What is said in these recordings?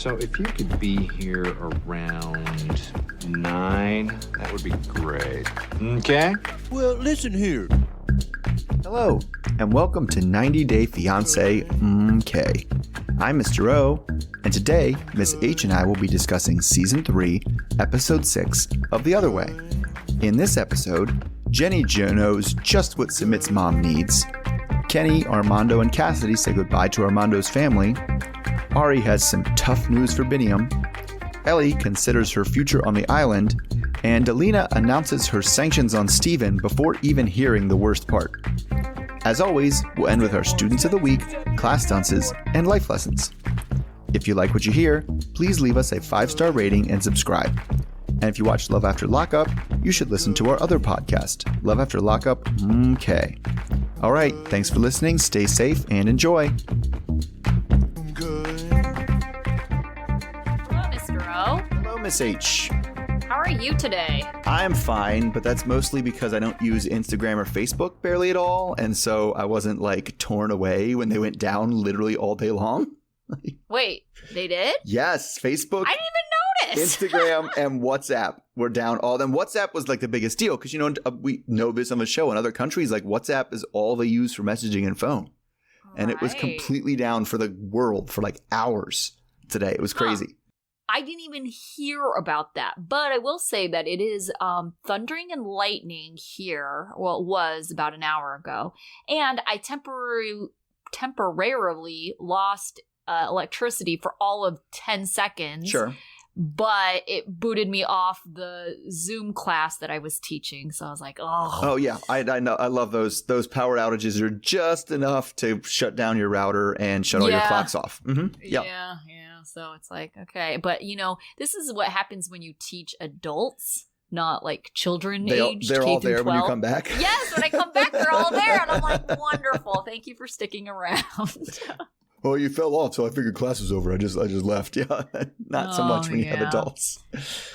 So if you could be here around 9, that would be great. Okay? Well, listen here. Hello, and welcome to 90 Day Fiancé MK. I'm Mr. O, and today, Miss H and I will be discussing Season 3, Episode 6 of The Other Way. In this episode, Jenny knows just what Sumit's mom needs. Kenny, Armando, and Cassidy say goodbye to Armando's family. Ari has some tough news for Biniam. Ellie considers her future on the island, and Alina announces her sanctions on Steven before even hearing the worst part. As always, we'll end with our Students of the Week, Class Dunces, and Life Lessons. If you like what you hear, please leave us a 5-star rating and subscribe. And if you watch Love After Lockup, you should listen to our other podcast, Love After Lockup MK. All right, thanks for listening, stay safe, and enjoy. Hello, Mr. O. Hello, Miss H. How are you today? I'm fine, but that's mostly because I don't use Instagram or Facebook barely at all, and so I wasn't like torn away when they went down literally all day long. Wait, they did? Yes, Facebook, I didn't even notice. Instagram, and WhatsApp were down all. Then WhatsApp was like the biggest deal because, you know, we know this on the show. In other countries, like WhatsApp is all they use for messaging and phone. And it was completely down for the world for like hours today. It was crazy. I didn't even hear about that, but I will say that it is thundering and lightning here. Well, it was about an hour ago. And I temporarily lost electricity for all of 10 seconds. Sure. But it booted me off the Zoom class that I was teaching. So I was like, oh yeah. I know. I love those. Those power outages are just enough to shut down your router and shut all your clocks off. Mm-hmm. Yep. Yeah. So it's like, okay. But, you know, this is what happens when you teach adults, not like children aged They're K all through there 12. when you come back. Yes, when I come back, they're all there. And I'm like, wonderful. Thank you for sticking around. Well, you fell off, so I figured class was over. I just left. Yeah, not so much when you have adults.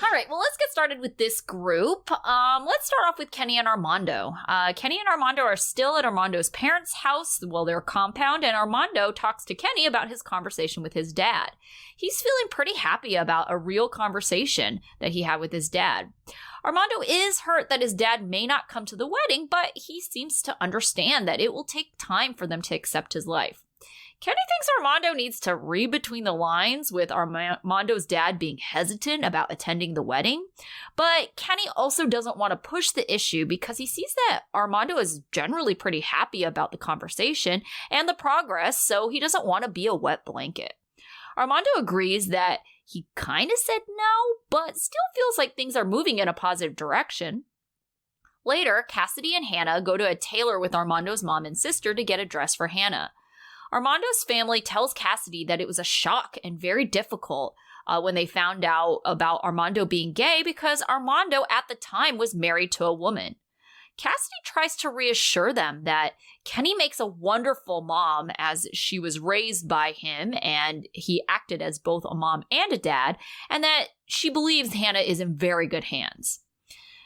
All right, well, let's get started with this group. Let's start off with Kenny and Armando. Kenny and Armando are still at Armando's parents' house, their compound, and Armando talks to Kenny about his conversation with his dad. He's feeling pretty happy about a real conversation that he had with his dad. Armando is hurt that his dad may not come to the wedding, but he seems to understand that it will take time for them to accept his life. Kenny thinks Armando needs to read between the lines with Armando's dad being hesitant about attending the wedding. But Kenny also doesn't want to push the issue because he sees that Armando is generally pretty happy about the conversation and the progress, so he doesn't want to be a wet blanket. Armando agrees that he kind of said no, but still feels like things are moving in a positive direction. Later, Cassidy and Hannah go to a tailor with Armando's mom and sister to get a dress for Hannah. Armando's family tells Cassidy that it was a shock and very difficult when they found out about Armando being gay because Armando at the time was married to a woman. Cassidy tries to reassure them that Kenny makes a wonderful mom as she was raised by him and he acted as both a mom and a dad, and that she believes Hannah is in very good hands.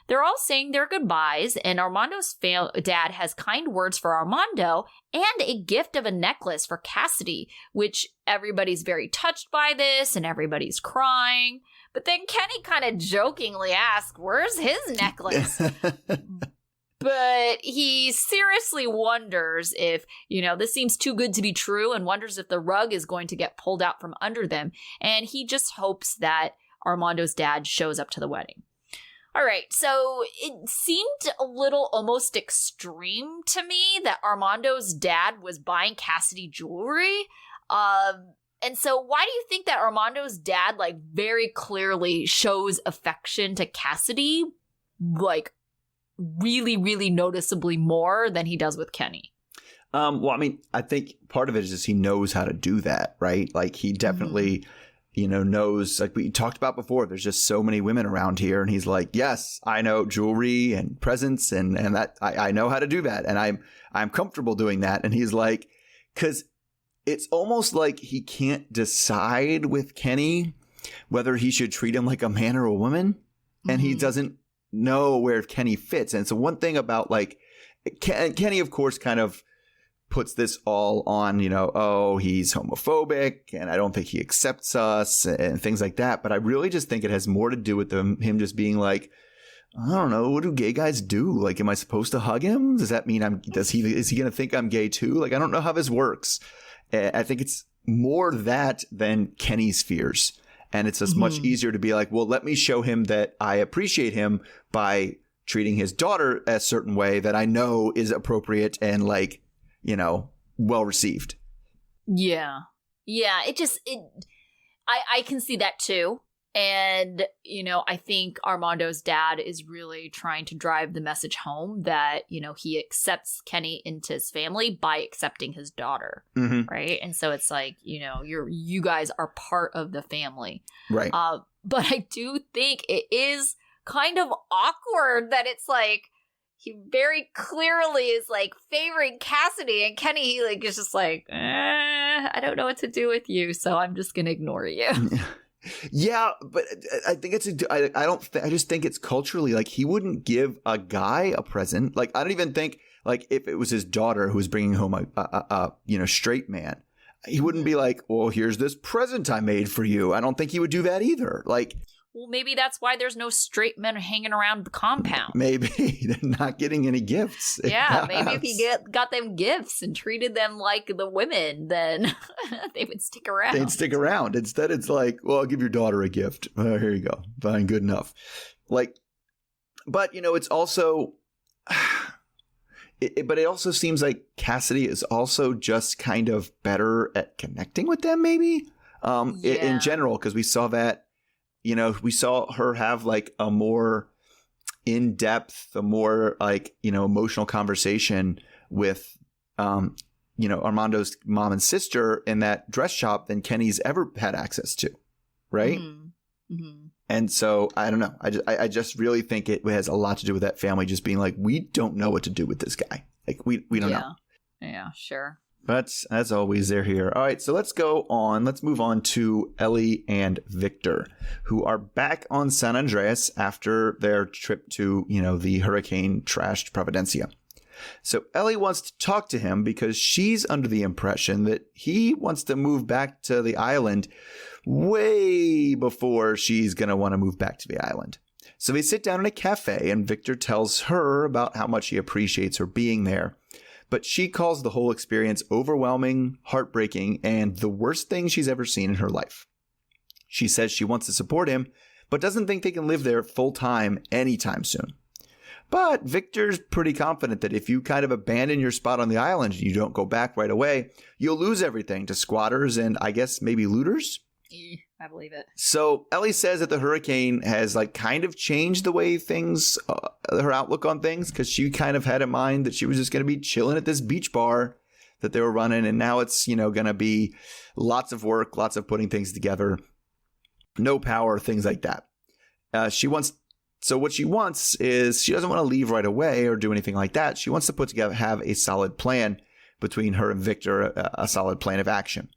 They're all saying their goodbyes, and Armando's dad has kind words for Armando and a gift of a necklace for Cassidy, which everybody's very touched by this and everybody's crying. But then Kenny kind of jokingly asks, where's his necklace? But he seriously wonders if, this seems too good to be true and wonders if the rug is going to get pulled out from under them. And he just hopes that Armando's dad shows up to the wedding. All right, so it seemed a little almost extreme to me that Armando's dad was buying Cassidy jewelry. And so why do you think that Armando's dad, very clearly shows affection to Cassidy, really, really noticeably more than he does with Kenny? Well, I mean, I think part of it is just he knows how to do that, right? Like he definitely... knows, like we talked about before, there's just so many women around here. And he's like, yes, I know jewelry and presents and that I know how to do that. And I'm comfortable doing that. And he's like, because it's almost like he can't decide with Kenny whether he should treat him like a man or a woman. And he doesn't know where Kenny fits. And so one thing about Kenny, of course, kind of puts this all on, oh, he's homophobic and I don't think he accepts us and things like that. But I really just think it has more to do with him just being like, I don't know, what do gay guys do? Like, am I supposed to hug him? Does that mean is he going to think I'm gay too? Like, I don't know how this works. I think it's more that than Kenny's fears. And it's just much easier to be like, well, let me show him that I appreciate him by treating his daughter a certain way that I know is appropriate and like, well received. Yeah. Yeah. I can see that too. And, I think Armando's dad is really trying to drive the message home that, he accepts Kenny into his family by accepting his daughter. Right. And so it's like, you guys are part of the family. Right. But I do think it is kind of awkward that it's like, he very clearly is like favoring Cassidy, and Kenny like is just like, I don't know what to do with you, so I'm just gonna ignore you. Yeah, but I think I just think it's culturally like he wouldn't give a guy a present. Like I don't even think like if it was his daughter who was bringing home a straight man, he wouldn't be like, well, here's this present I made for you. I don't think he would do that either. Like. Well, maybe that's why there's no straight men hanging around the compound. Maybe they're not getting any gifts. Yeah, maybe if he got them gifts and treated them like the women, then they would stick around. They'd stick around. Instead, it's like, well, I'll give your daughter a gift. Here you go. Fine, good enough. Like, but, it's also, but it also seems like Cassidy is also just kind of better at connecting with them, maybe, in general, because we saw that. We saw her have like a more in-depth, a more like, emotional conversation with, Armando's mom and sister in that dress shop than Kenny's ever had access to. Right. Mm-hmm. And so I don't know. I just really think it has a lot to do with that family just being like, we don't know what to do with this guy. Like we don't know. Yeah, sure. But as always, they're here. All right, so let's move on to Ellie and Victor, who are back on San Andreas after their trip to, the hurricane trashed Providencia. So Ellie wants to talk to him because she's under the impression that he wants to move back to the island way before she's going to want to move back to the island. So they sit down in a cafe and Victor tells her about how much he appreciates her being there. But she calls the whole experience overwhelming, heartbreaking, and the worst thing she's ever seen in her life. She says she wants to support him, but doesn't think they can live there full time anytime soon. But Victor's pretty confident that if you kind of abandon your spot on the island and you don't go back right away, you'll lose everything to squatters and I guess maybe looters. I believe it. So Ellie says that the hurricane has like kind of changed the way things, her outlook on things, because she kind of had in mind that she was just going to be chilling at this beach bar that they were running. And now it's, going to be lots of work, lots of putting things together, no power, things like that. So what she wants is she doesn't want to leave right away or do anything like that. She wants to put together, have a solid plan between her and Victor, a solid plan of action.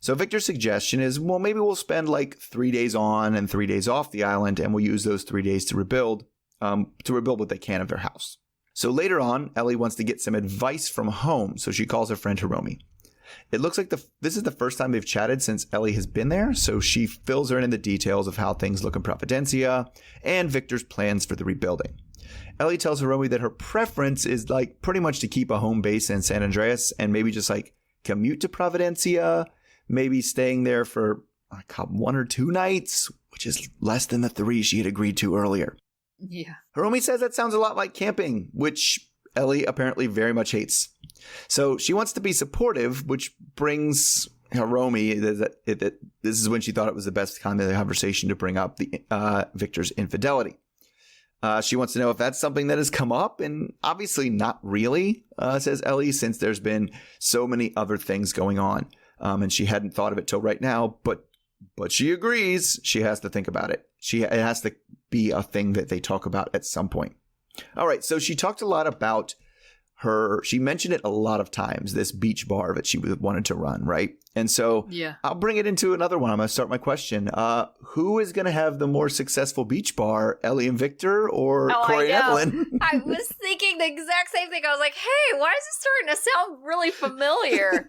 So Victor's suggestion is, well, maybe we'll spend like 3 days on and 3 days off the island, and we'll use those 3 days to rebuild what they can of their house. So later on, Ellie wants to get some advice from home, so she calls her friend Hiromi. It looks like this is the first time they've chatted since Ellie has been there, so she fills her in the details of how things look in Providencia and Victor's plans for the rebuilding. Ellie tells Hiromi that her preference is like pretty much to keep a home base in San Andreas and maybe just like commute to Providencia, maybe staying there for like 1 or 2 nights, which is less than the 3 she had agreed to earlier. Yeah. Hiromi says that sounds a lot like camping, which Ellie apparently very much hates. So she wants to be supportive, which brings Hiromi that this is when she thought it was the best kind of conversation to bring up the Victor's infidelity. She wants to know if that's something that has come up, and obviously not really, says Ellie, since there's been so many other things going on. And she hadn't thought of it till right now, but she agrees she has to think about it. It has to be a thing that they talk about at some point. All right, so she talked a lot about she mentioned it a lot of times, this beach bar that she wanted to run, right? And so Yeah. I'll bring it into another one. I'm going to start my question. Who is going to have the more successful beach bar, Ellie and Victor or Corey and Evelyn? I was thinking the exact same thing. I was like, hey, why is this starting to sound really familiar?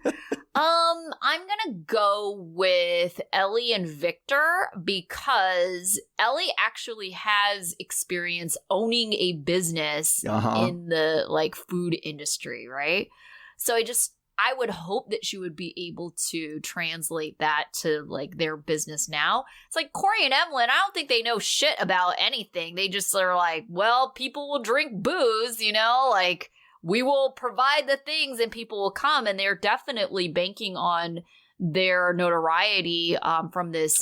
I'm going to go with Ellie and Victor because Ellie actually has experience owning a business in the like food industry, right? So I would hope that she would be able to translate that to like their business now. It's like Corey and Evelyn, I don't think they know shit about anything. They just are like, well, people will drink booze, like we will provide the things and people will come. And they're definitely banking on their notoriety from this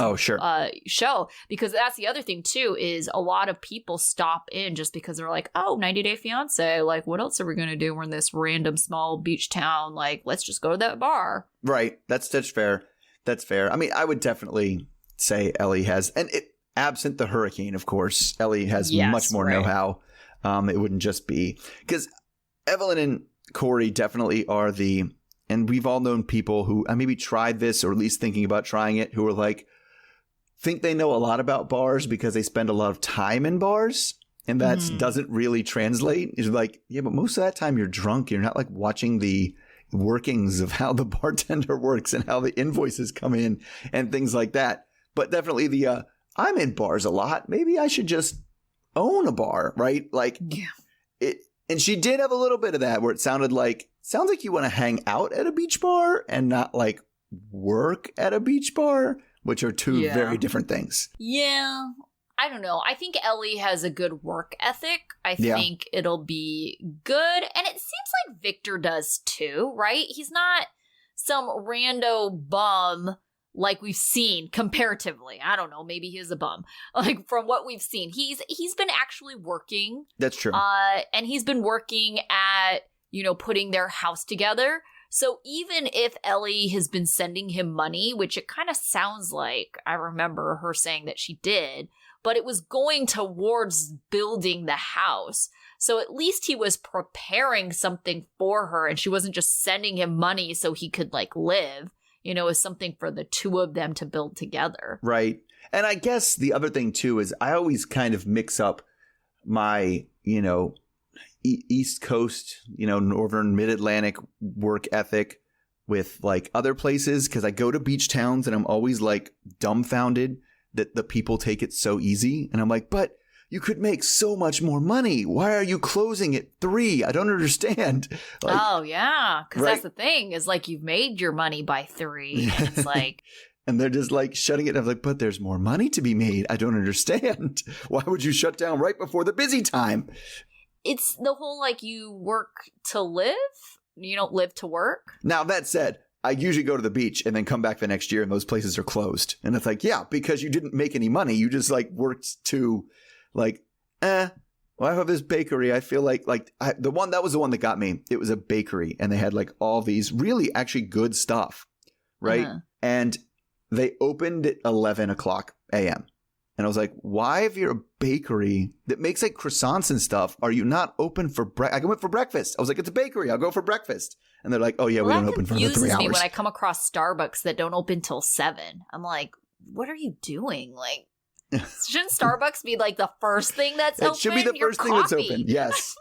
show. Because that's the other thing too, is a lot of people stop in just because they're like, oh, 90 Day Fiance, like what else are we going to do? We're in this random small beach town, like let's just go to that bar. Right. That's fair. That's fair. I mean, I would definitely say Ellie has, and absent the hurricane, of course, Ellie has much more know-how. It wouldn't just be because Evelyn and Corey definitely are and we've all known people who maybe tried this or at least thinking about trying it who are like, think they know a lot about bars because they spend a lot of time in bars. And that doesn't really translate. It's like, yeah, but most of that time you're drunk. You're not like watching the workings of how the bartender works and how the invoices come in and things like that. But definitely I'm in bars a lot. Maybe I should just own a bar, right? Like it. And she did have a little bit of that where it sounds like you want to hang out at a beach bar and not like work at a beach bar, which are two very different things. Yeah. I don't know. I think Ellie has a good work ethic. I think it'll be good. And it seems like Victor does too, right? He's not some rando bum like we've seen comparatively. I don't know. Maybe he's a bum. Like from what we've seen, he's been actually working. That's true. And he's been working at, putting their house together. So even if Ellie has been sending him money, which it kind of sounds like, I remember her saying that she did, but it was going towards building the house. So at least he was preparing something for her and she wasn't just sending him money so he could like live. Is something for the two of them to build together. Right. And I guess the other thing, too, is I always kind of mix up my, East Coast, Northern Mid-Atlantic work ethic with like other places because I go to beach towns and I'm always like dumbfounded that the people take it so easy. And I'm like, but you could make so much more money. Why are you closing at 3? I don't understand. Like, oh, yeah. Because that's the thing is like you've made your money by 3. And it's like. And they're just like shutting it. I'm like, but there's more money to be made. I don't understand. Why would you shut down right before the busy time? It's the whole like you work to live. You don't live to work. Now, that said, I usually go to the beach and then come back the next year and those places are closed. And it's like, yeah, because you didn't make any money. You just like worked to. Like, well, I have this bakery. I feel like that was the one that got me. It was a bakery and they had like all these really actually good stuff. Right. And they opened at 11 o'clock a.m. And I was like, why, if you're a bakery that makes like croissants and stuff, are you not open for breakfast? I went for breakfast. I was like, it's a bakery. I'll go for breakfast. And they're like, oh, yeah, we don't open for another 3 hours. That confuses me when I come across Starbucks that don't open till 7. I'm like, what are you doing? Like, shouldn't Starbucks be like the first thing that's open? It should be the first thing that's open. Yes.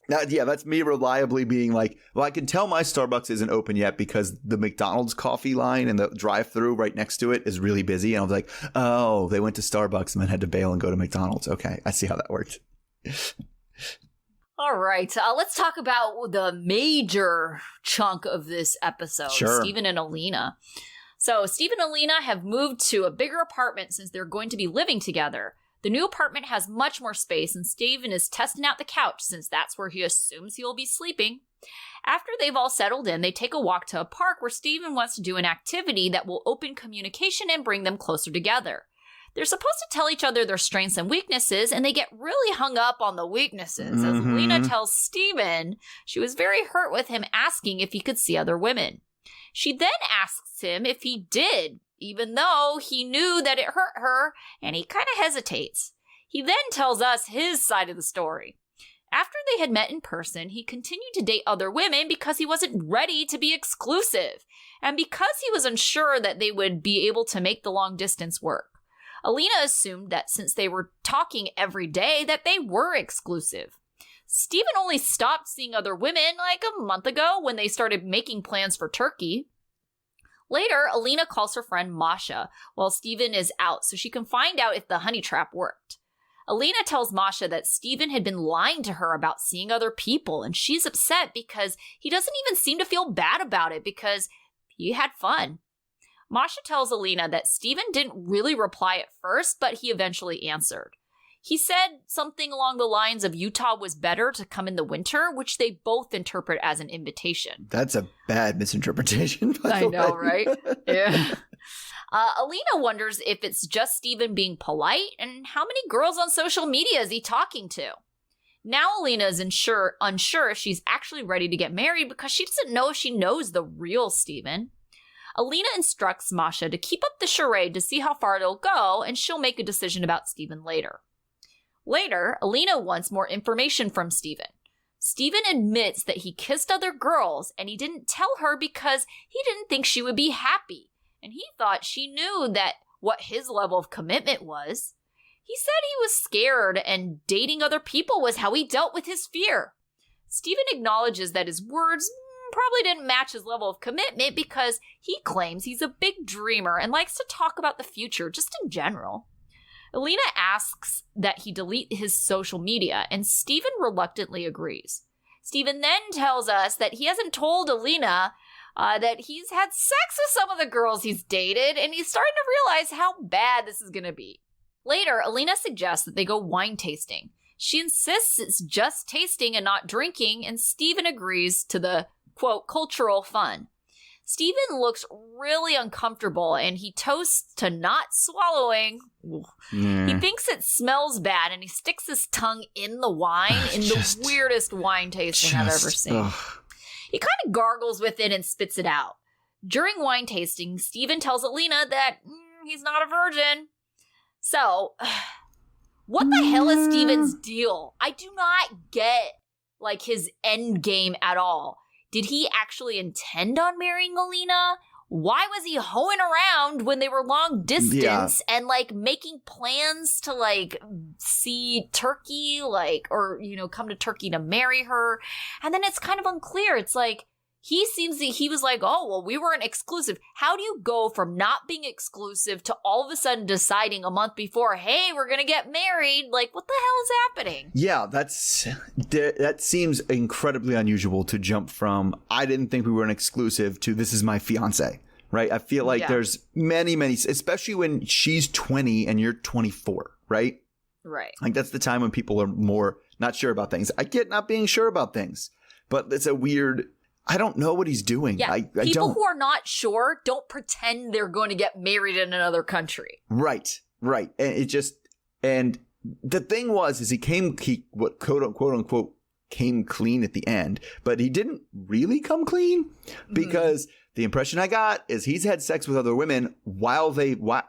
That's me reliably being like, well, I can tell my Starbucks isn't open yet because the McDonald's coffee line and the drive-thru right next to it is really busy. And I was like, oh, they went to Starbucks and then had to bail and go to McDonald's. Okay, I see how that worked. All right, let's talk about the major chunk of this episode, Steven and Alina. So Steven and Alina have moved to a bigger apartment since they're going to be living together. The new apartment has much more space, and Steven is testing out the couch since that's where he assumes he'll be sleeping. After they've all settled in, they take a walk to a park where Steven wants to do an activity that will open communication and bring them closer together. They're supposed to tell each other their strengths and weaknesses, and they get really hung up on the weaknesses, as Alina tells Steven she was very hurt with him asking if he could see other women. She then asks him if he did, even though he knew that it hurt her, and he kind of hesitates. He then tells us his side of the story. After they had met in person, he continued to date other women because he wasn't ready to be exclusive, and because he was unsure that they would be able to make the long distance work. Alina assumed that since they were talking every day, that they were exclusive. Stephen only stopped seeing other women like a month ago when they started making plans for Turkey. Later, Alina calls her friend Masha while Stephen is out so she can find out if the honey trap worked. Alina tells Masha that Stephen had been lying to her about seeing other people, and she's upset because he doesn't even seem to feel bad about it because he had fun. Masha tells Alina that Stephen didn't really reply at first, but he eventually answered. He said something along the lines of Utah was better to come in the winter, which they both interpret as an invitation. That's a bad misinterpretation. I know, right? Yeah. Alina wonders if it's just Stephen being polite and how many girls on social media is he talking to. Now Alina is unsure if she's actually ready to get married because she doesn't know if she knows the real Stephen. Alina instructs Masha to keep up the charade to see how far it'll go, and she'll make a decision about Stephen later. Later, Alina wants more information from Stephen. Stephen admits that he kissed other girls and he didn't tell her because he didn't think she would be happy, and he thought she knew that what his level of commitment was. He said he was scared and dating other people was how he dealt with his fear. Stephen acknowledges that his words probably didn't match his level of commitment because he claims he's a big dreamer and likes to talk about the future just in general. Alina asks that he delete his social media, and Stephen reluctantly agrees. Stephen then tells us that he hasn't told Alina that he's had sex with some of the girls he's dated, and he's starting to realize how bad this is going to be. Later, Alina suggests that they go wine tasting. She insists it's just tasting and not drinking, and Stephen agrees to the, quote, cultural fun. Stephen looks really uncomfortable, and he toasts to not swallowing. He thinks it smells bad, and he sticks his tongue in the wine in the weirdest wine tasting I've ever seen. He kind of gargles with it and spits it out. During wine tasting, Stephen tells Alina that he's not a virgin. So, what the hell is Stephen's deal? I do not get, his end game at all. Did he actually intend on marrying Alina? Why was he hoeing around when they were long distance and making plans to see Turkey, or come to Turkey to marry her? And then it's kind of unclear. It's he seems that he was oh, well, we weren't exclusive. How do you go from not being exclusive to all of a sudden deciding a month before, hey, we're going to get married? What the hell is happening? Yeah, that seems incredibly unusual to jump from, I didn't think we were an exclusive, to this is my fiance, right? I feel there's many, especially when she's 20 and you're 24, right? Right. That's the time when people are more not sure about things. I get not being sure about things, but it's a weird... I don't know what he's doing. Yeah, I people don't. Who are not sure don't pretend they're going to get married in another country. Right. And the thing is he quote unquote came clean at the end, but he didn't really come clean because the impression I got is he's had sex with other women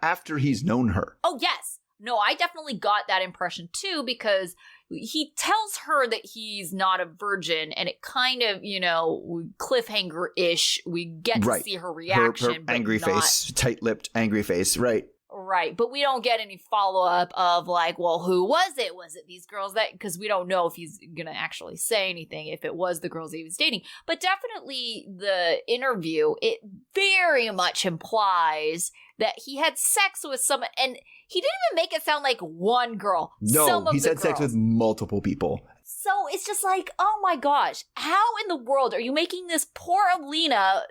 after he's known her. Oh, yes. No, I definitely got that impression too, because he tells her that he's not a virgin, and it kind of, cliffhanger-ish. We get to see her reaction. Her angry face, tight-lipped, angry face, right. Right, but we don't get any follow-up of well, who was it? Was it these girls that, because we don't know if he's going to actually say anything, if it was the girls he was dating. But definitely the interview, it very much implies that he had sex with someone, and he didn't even make it sound like one girl. No, he's had sex with multiple people. So it's just oh my gosh, how in the world are you making this poor Alina,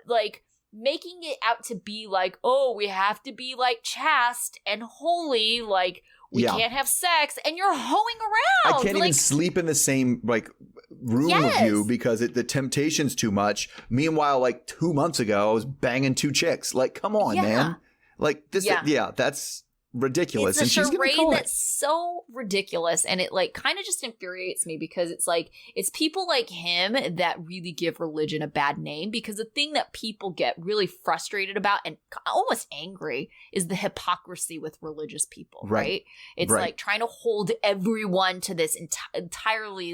making it out to be oh, we have to be chaste and holy, we can't have sex, and you're hoeing around. I can't even sleep in the same room with you because the temptation's too much. Meanwhile, 2 months ago, I was banging 2 chicks. Come on, man. This, that's ridiculous. It's a and charade she's gonna that's so ridiculous, and it kind of just infuriates me because it's it's people like him that really give religion a bad name, because the thing that people get really frustrated about and almost angry is the hypocrisy with religious people, right? It's trying to hold everyone to this entirely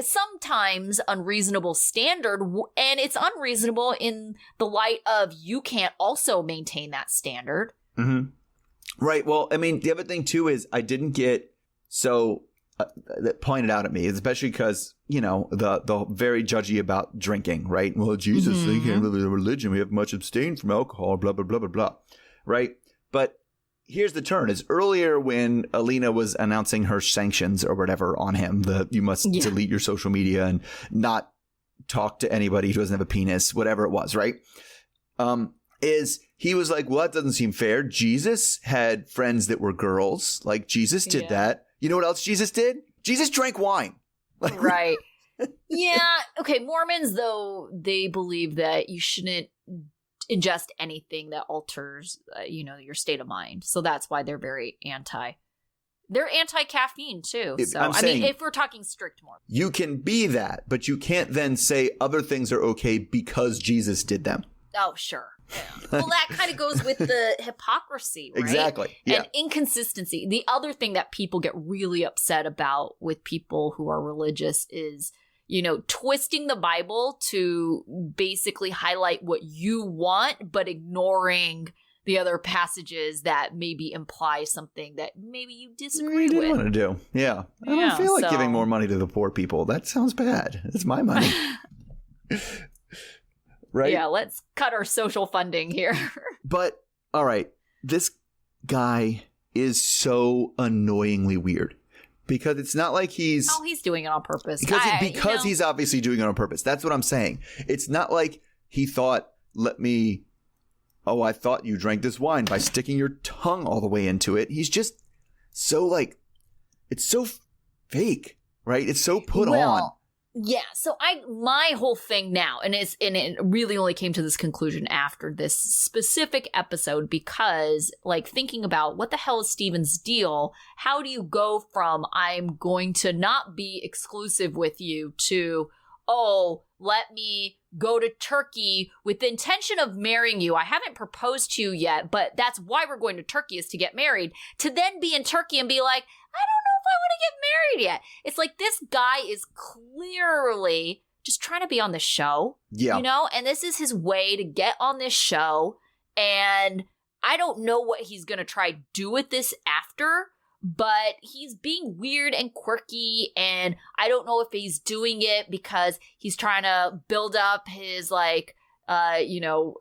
sometimes unreasonable standard, and it's unreasonable in the light of you can't also maintain that standard. Mm-hmm. Right. Well, I mean, the other thing too is I didn't get that pointed out at me, especially because, you know, the very judgy about drinking, right? Well, Jesus, you can't live in a religion. We have much abstained from alcohol, blah, blah, blah, blah, blah. Right. But here's the turn is earlier when Alina was announcing her sanctions or whatever on him, you must delete your social media and not talk to anybody who doesn't have a penis, whatever it was. Right. Is he was like, well, that doesn't seem fair. Jesus had friends that were girls. Like Jesus did that. You know what else Jesus did? Jesus drank wine. Like, right. Yeah. Okay. Mormons, though, they believe that you shouldn't ingest anything that alters, your state of mind. So that's why they're very they're anti-caffeine too. I mean, if we're talking strict Mormon. You can be that, but you can't then say other things are okay because Jesus did them. Oh, sure. Yeah. Well, that kind of goes with the hypocrisy, right? Exactly. Yeah. And inconsistency. The other thing that people get really upset about with people who are religious is, twisting the Bible to basically highlight what you want, but ignoring the other passages that maybe imply something that maybe you disagree with. Want to do. Yeah. I don't feel like giving more money to the poor people. That sounds bad. It's my money. Right? Yeah, let's cut our social funding here. But, all right, this guy is so annoyingly weird because it's not like he's... Oh, he's doing it on purpose. Because he's obviously doing it on purpose. That's what I'm saying. It's not like he thought, I thought you drank this wine by sticking your tongue all the way into it. He's just so it's so fake, right? It's so put on. Yeah, so my whole thing now, and it really only came to this conclusion after this specific episode because, thinking about what the hell is Steven's deal, how do you go from I'm going to not be exclusive with you to, let me go to Turkey with the intention of marrying you. I haven't proposed to you yet, but that's why we're going to Turkey is to get married, to then be in Turkey and be like, I don't know if I want to get married yet. It's like this guy is clearly just trying to be on the show. Yeah. And this is his way to get on this show. And I don't know what he's going to try to do with this after, but he's being weird and quirky. And I don't know if he's doing it because he's trying to build up his Rolodex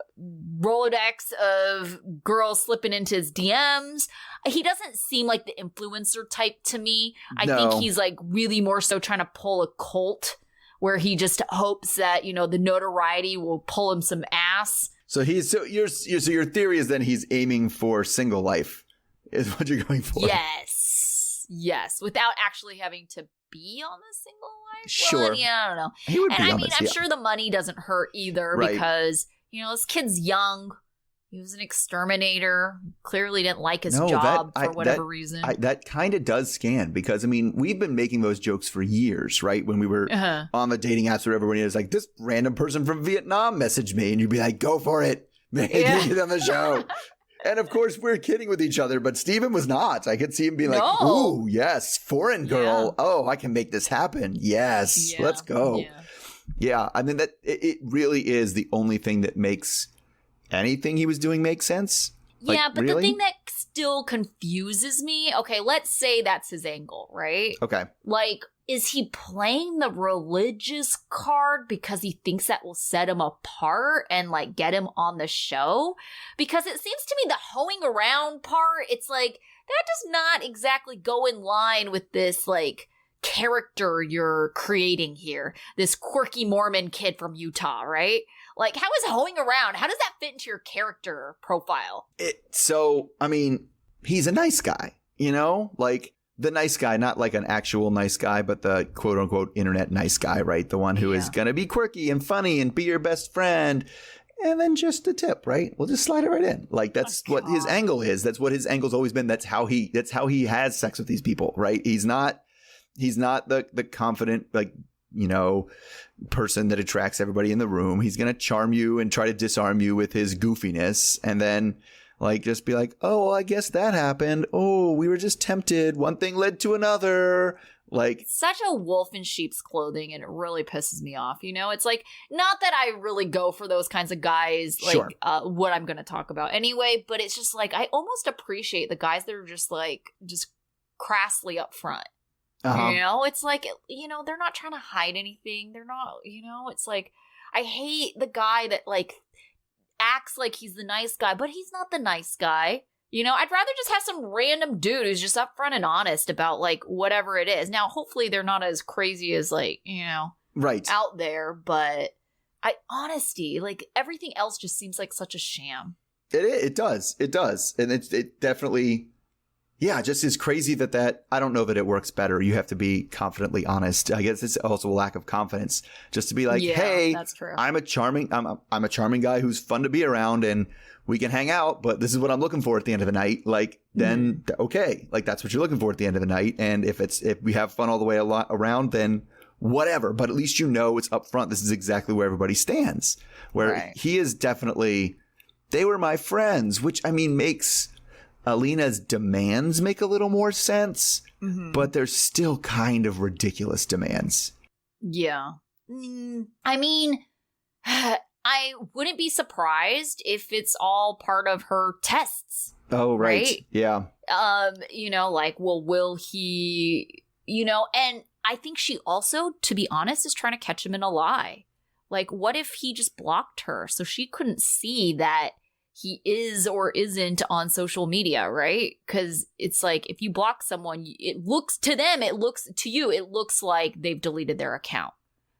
of girls slipping into his DMs. He doesn't seem like the influencer type to me. I think he's really more so trying to pull a cult where he just hopes that, the notoriety will pull him some ass. So your theory is then he's aiming for single life is what you're going for. Yes. Without actually having to be on the single life. Sure. Well, yeah, I don't know. He would be on this, I'm sure the money doesn't hurt either because, this kid's young. He was an exterminator. Clearly didn't like his job for whatever reason. That kind of does scan because, we've been making those jokes for years, right? When we were on the dating apps where everyone is like, this random person from Vietnam messaged me. And you'd be like, go for it. Get it on the show. And of course, we're kidding with each other, but Steven was not. I could see him being like, ooh, yes, foreign girl. Yeah. Oh, I can make this happen. Yes, let's go. Yeah, that it really is the only thing that makes anything he was doing make sense. Yeah, but really? The thing that still confuses me, okay, let's say that's his angle, right? Okay. Is he playing the religious card because he thinks that will set him apart and get him on the show? Because it seems to me the hoeing around part, it's that does not exactly go in line with this character you're creating here. This quirky Mormon kid from Utah, right? How is hoeing around? How does that fit into your character profile? He's a nice guy, the nice guy, not an actual nice guy, but the quote unquote internet nice guy, right? The one who is going to be quirky and funny and be your best friend. And then just a tip, right? We'll just slide it right in. That's what his angle is. That's what his angle's always been. That's how he has sex with these people, right? He's not the confident, person that attracts everybody in the room. He's going to charm you and try to disarm you with his goofiness. And then Like, just be like, oh, well, I guess that happened. Oh, we were just tempted. One thing led to another. Like, such a wolf in sheep's clothing, and it really pisses me off. You know, it's like, not that I really go for those kinds of guys, like Sure. What I'm going to talk about anyway, but it's just like, I almost appreciate the guys that are just crassly upfront. uh-huh. You know, it's like, you know, they're not trying to hide anything. They're not, you know, it's like, I hate the guy that like acts like he's the nice guy, but he's not the nice guy. You know, I'd rather just have some random dude who's just upfront and honest about like whatever it is. Now, hopefully they're not as crazy as like, you know, Right. out there, but honesty, like everything else just seems like such a sham. It does. It does. And it definitely, yeah, just is crazy that I don't know that it works better. You have to be confidently honest. I guess it's also a lack of confidence just to be like, Yeah, hey, that's true. I'm a charming guy who's fun to be around and we can hang out, but this is what I'm looking for at the end of the night. Like, then, okay, like that's what you're looking for at the end of the night. And if we have fun all the way around, then whatever. But at least you know it's up front. This is exactly where everybody stands. Where he is definitely, they were my friends, which I mean makes Alina's demands make a little more sense, but they're still kind of ridiculous demands. Yeah. I mean, I wouldn't be surprised if it's all part of her tests. Oh, right. Yeah. You know, like, well, will he, you know, and I think she also, to be honest, is trying to catch him in a lie. Like, what if he just blocked her so she couldn't see that he is or isn't on social media, right? Because it's like, if you block someone, it looks to them, it looks to you, it looks like they've deleted their account,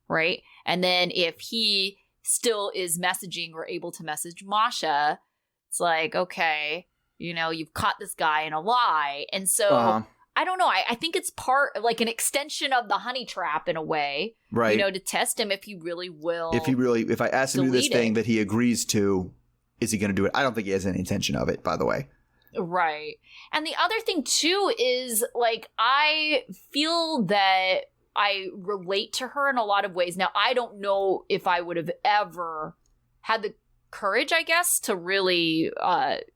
right? And then if he still is messaging or able to message Masha, it's like, okay, you know, you've caught this guy in a lie. And so I don't know. I think it's part, like an extension of the honey trap in a way, right? You know, to test him if he really will. If I ask him to do this thing that he agrees to, is he going to do it? I don't think he has any intention of it, by the way. Right. And the other thing too is like, I feel that I relate to her in a lot of ways. Now, I don't know if I would have ever had the courage, I guess, to really,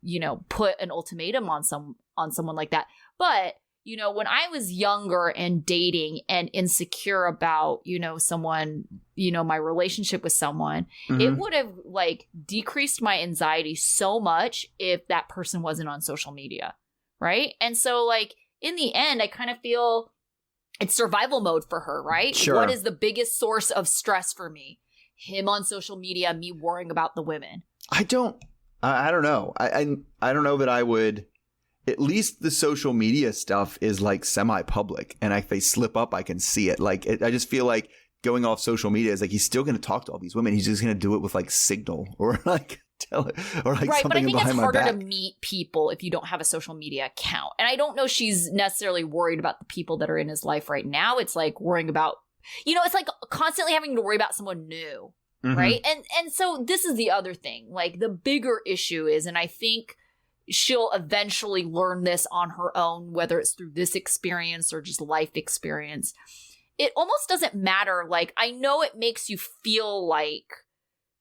you know, put an ultimatum on someone like that. But, you know, when I was younger and dating and insecure about, you know, someone, you know, my relationship with someone, it would have like decreased my anxiety so much if that person wasn't on social media. Right. And so like in the end, I kind of feel it's survival mode for her, right? Sure. What is the biggest source of stress for me? Him on social media, me worrying about the women. I don't know. I don't know that I would. At least the social media stuff is like semi-public, and if they slip up, I can see it. Like, I just feel like going off social media is like he's still going to talk to all these women. He's just going to do it with like Signal or like tell it or like right, something but I think behind it's my harder back. to meet people if you don't have a social media account. And I don't know she's necessarily worried about the people that are in his life right now. It's like worrying about, you know, it's like constantly having to worry about someone new, right? And so this is the other thing. Like the bigger issue is, and I think she'll eventually learn this on her own, whether it's through this experience or just life experience. It almost doesn't matter. Like, I know it makes you feel like,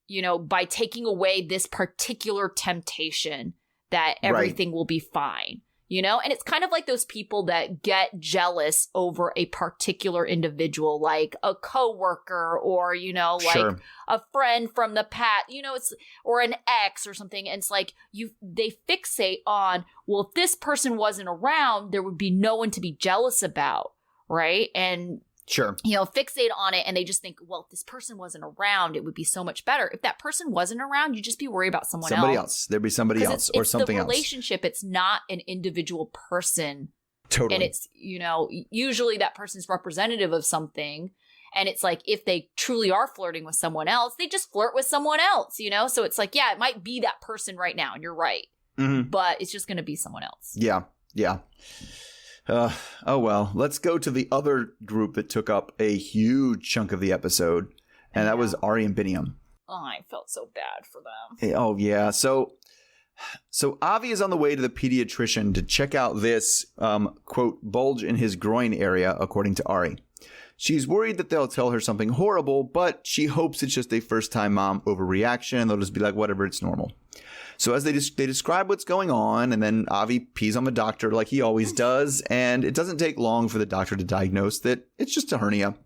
you know, by taking away this particular temptation that everything will be fine, you know? And it's kind of like those people that get jealous over a particular individual, like a coworker or, you know, like a friend from the past, you know, it's, or an ex or something. And it's like they fixate on, well, if this person wasn't around, there would be no one to be jealous about. Right. And you know, fixate on it, and they just think, well, if this person wasn't around, it would be so much better. If that person wasn't around, you'd just be worried about somebody else. There'd be somebody else or something else. It's the relationship. It's not an individual person. Totally. And it's, you know, usually that person's representative of something. And it's like, if they truly are flirting with someone else, they just flirt with someone else, you know? So it's like, yeah, it might be that person right now, and you're right. But it's just going to be someone else. Yeah. Yeah. Oh, well, let's go to the other group that took up a huge chunk of the episode, and that was Ari and Biniam. Oh, I felt so bad for them. Oh, yeah. So Avi is on the way to the pediatrician to check out this, quote, bulge in his groin area, according to Ari. She's worried that they'll tell her something horrible, but she hopes it's just a first-time mom overreaction, and they'll just be like, whatever, it's normal. So as they describe what's going on, and then Avi pees on the doctor like he always does, and it doesn't take long for the doctor to diagnose that it's just a hernia,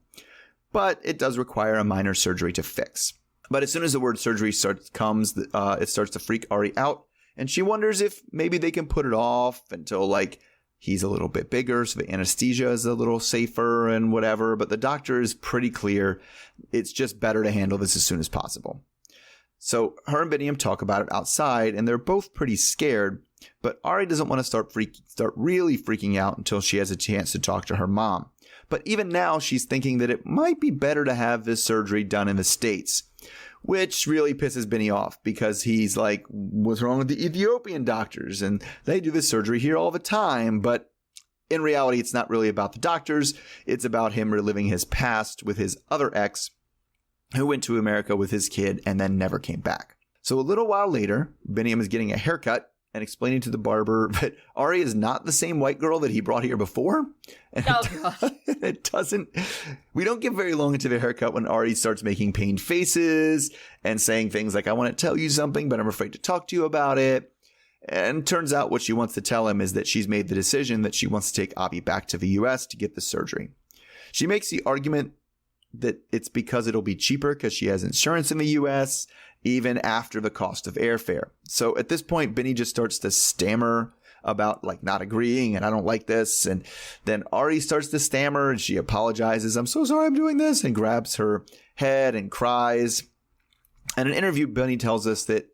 but it does require a minor surgery to fix. But as soon as the word surgery comes, it starts to freak Ari out, and she wonders if maybe they can put it off until like he's a little bit bigger, so the anesthesia is a little safer and whatever. But the doctor is pretty clear. It's just better to handle this as soon as possible. So her and Biniam talk about it outside, and they're both pretty scared. But Ari doesn't want to start really freaking out until she has a chance to talk to her mom. But even now, she's thinking that it might be better to have this surgery done in the States, which really pisses Benny off because he's like, what's wrong with the Ethiopian doctors? And they do this surgery here all the time. But in reality, it's not really about the doctors. It's about him reliving his past with his other ex who went to America with his kid and then never came back. So a little while later, Biniam is getting a haircut and explaining to the barber that Ari is not the same white girl that he brought here before. And we don't get very long into the haircut when Ari starts making pained faces and saying things like, I want to tell you something, but I'm afraid to talk to you about it. And turns out what she wants to tell him is that she's made the decision that she wants to take Avi back to the US to get the surgery. She makes the argument that it's because it'll be cheaper because she has insurance in the US, even after the cost of airfare. So at this point, Benny just starts to stammer about like not agreeing and I don't like this. And then Ari starts to stammer and she apologizes. I'm so sorry I'm doing this, and grabs her head and cries. In an interview, Benny tells us that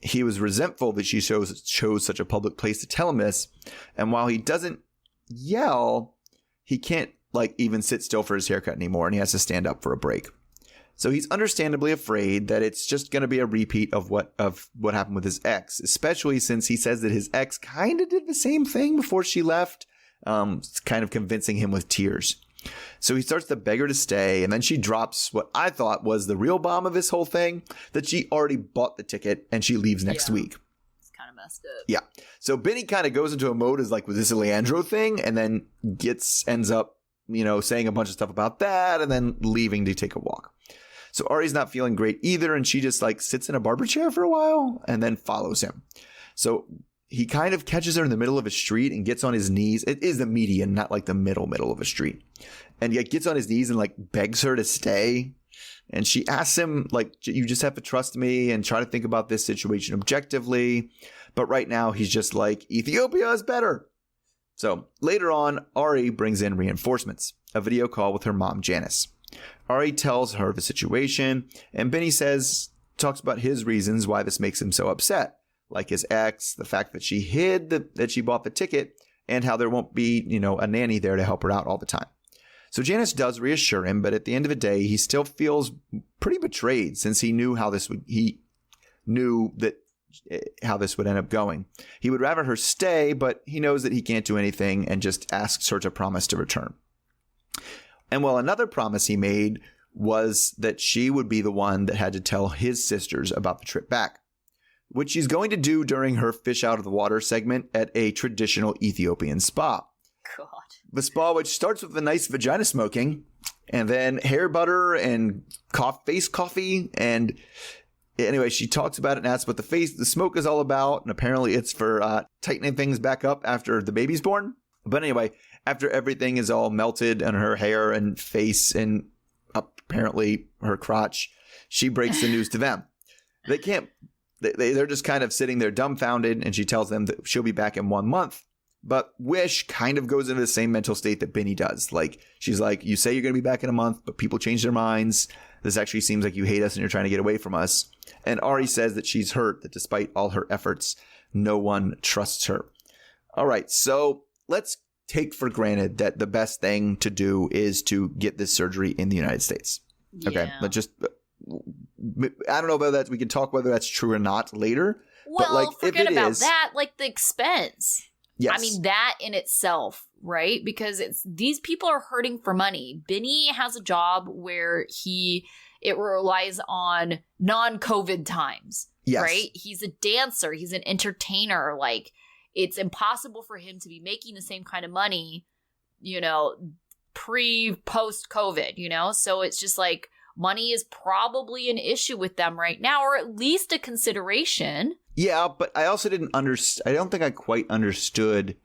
he was resentful that she chose such a public place to tell him this. And while he doesn't yell, he can't like even sit still for his haircut anymore, and he has to stand up for a break. So he's understandably afraid that it's just going to be a repeat of what happened with his ex, especially since he says that his ex kind of did the same thing before she left, kind of convincing him with tears. So he starts to beg her to stay, and then she drops what I thought was the real bomb of this whole thing, that she already bought the ticket and she leaves next week. It's kind of messed up. Yeah. So Benny kind of goes into a mode as like, was this a Leandro thing? And then ends up, saying a bunch of stuff about that and then leaving to take a walk. So Ari's not feeling great either, and she just like sits in a barber chair for a while and then follows him. So he kind of catches her in the middle of a street and gets on his knees. It is the median, not like the middle of a street. And he gets on his knees and like begs her to stay. And she asks him like, you just have to trust me and try to think about this situation objectively. But right now he's just like, Ethiopia is better. So later on, Ari brings in reinforcements, a video call with her mom, Janice. Ari tells her the situation, and Benny talks about his reasons why this makes him so upset, like his ex, the fact that she hid that she bought the ticket, and how there won't be, a nanny there to help her out all the time. So Janice does reassure him, but at the end of the day, he still feels pretty betrayed since he knew how this would end up going. He would rather her stay, but he knows that he can't do anything and just asks her to promise to return. And well, another promise he made was that she would be the one that had to tell his sisters about the trip back, which she's going to do during her fish out of the water segment at a traditional Ethiopian spa. God. The spa, which starts with a nice vagina smoking and then hair butter and face coffee. And anyway, she talks about it and asks what the smoke is all about. And apparently it's for tightening things back up after the baby's born. But anyway, after everything is all melted on her hair and face and apparently her crotch, she breaks the news to them. They're just kind of sitting there dumbfounded, and she tells them that she'll be back in 1 month. But Wish kind of goes into the same mental state that Benny does. Like, she's like, you say you're going to be back in a month, but people change their minds. This actually seems like you hate us and you're trying to get away from us. And Ari says that she's hurt, that despite all her efforts, no one trusts her. All right, so let's take for granted that the best thing to do is to get this surgery in the United States. Yeah. Okay, let's just, I don't know about that. We can talk whether that's true or not later. Well, but like, forget if it about is, that, like the expense. yes. I mean, that in itself, right? Because these people are hurting for money. Benny has a job where it relies on non-COVID times, yes. right? He's a dancer. He's an entertainer. Like, it's impossible for him to be making the same kind of money, post-COVID, So it's just like money is probably an issue with them right now, or at least a consideration. Yeah, but I also didn't understand. I don't think I quite understood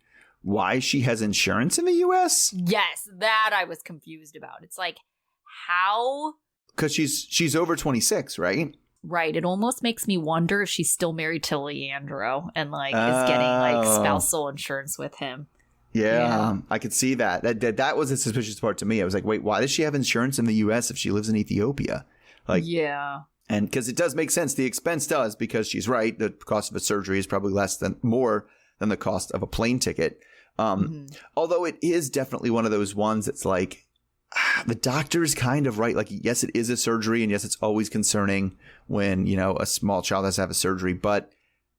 why she has insurance in the U.S. Yes, that I was confused about. It's like, how? Because she's over 26, right? Right. It almost makes me wonder if she's still married to Leandro and like is getting like spousal insurance with him. Yeah, I could see that. That was a suspicious part to me. I was like, wait, why does she have insurance in the U.S. if she lives in Ethiopia? Like, yeah. And because it does make sense. The expense does, because she's right. The cost of a surgery is probably more than the cost of a plane ticket. Although it is definitely one of those ones that's like, the doctor's kind of right. Like, yes, it is a surgery, and yes, it's always concerning when, a small child has to have a surgery. But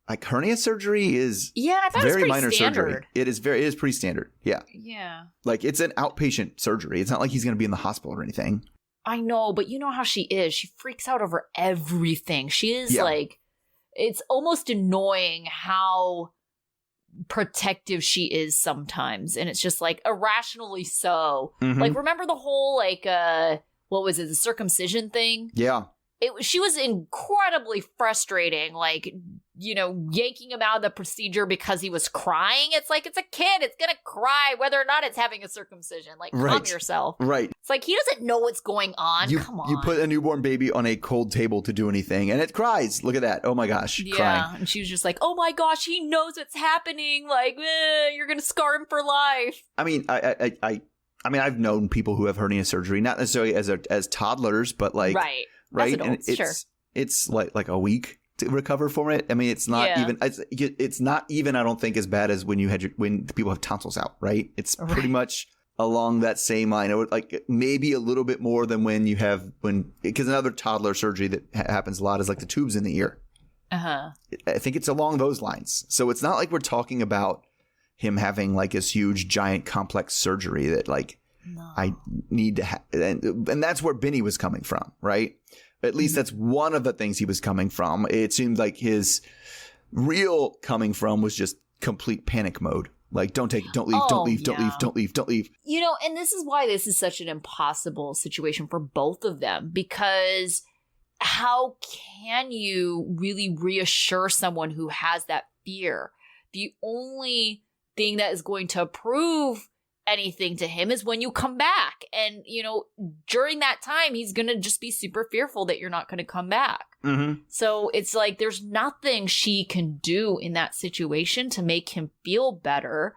like, hernia surgery is I thought very it was minor standard. surgery. It is pretty standard. Yeah. Yeah. Like, it's an outpatient surgery. It's not like he's going to be in the hospital or anything. I know, but you know how she is. She freaks out over everything. She is like, it's almost annoying how protective she is sometimes, and it's just like irrationally so. Like, remember the whole like what was it, the circumcision thing? Yeah. She was incredibly frustrating, like, yanking him out of the procedure because he was crying. It's like, it's a kid, it's gonna cry whether or not it's having a circumcision. Like, calm yourself. Right. It's like, he doesn't know what's going on. Come on. You put a newborn baby on a cold table to do anything, and it cries. Look at that. Oh my gosh. Yeah. Crying. And she was just like, oh my gosh, he knows what's happening. Like, you're gonna scar him for life. I mean, I mean, I've known people who have hernia surgery, not necessarily as toddlers, but like, right. Adults, and it's like a week to recover from it. I mean, it's not even. It's not even. I don't think as bad as when when people have tonsils out. Right. It's pretty much along that same line. It would, like, maybe a little bit more than because another toddler surgery that happens a lot is like the tubes in the ear. I think it's along those lines. So it's not like we're talking about him having like this huge, giant, complex surgery that like I need to have. And that's where Benny was coming from, right? At least that's one of the things he was coming from. It seemed like his real coming from was just complete panic mode. Like, don't take it, don't leave, don't leave, don't leave, don't leave, don't leave. And this is why this is such an impossible situation for both of them, because how can you really reassure someone who has that fear? The only thing that is going to prove anything to him is when you come back. And, during that time, he's going to just be super fearful that you're not going to come back. So it's like, there's nothing she can do in that situation to make him feel better.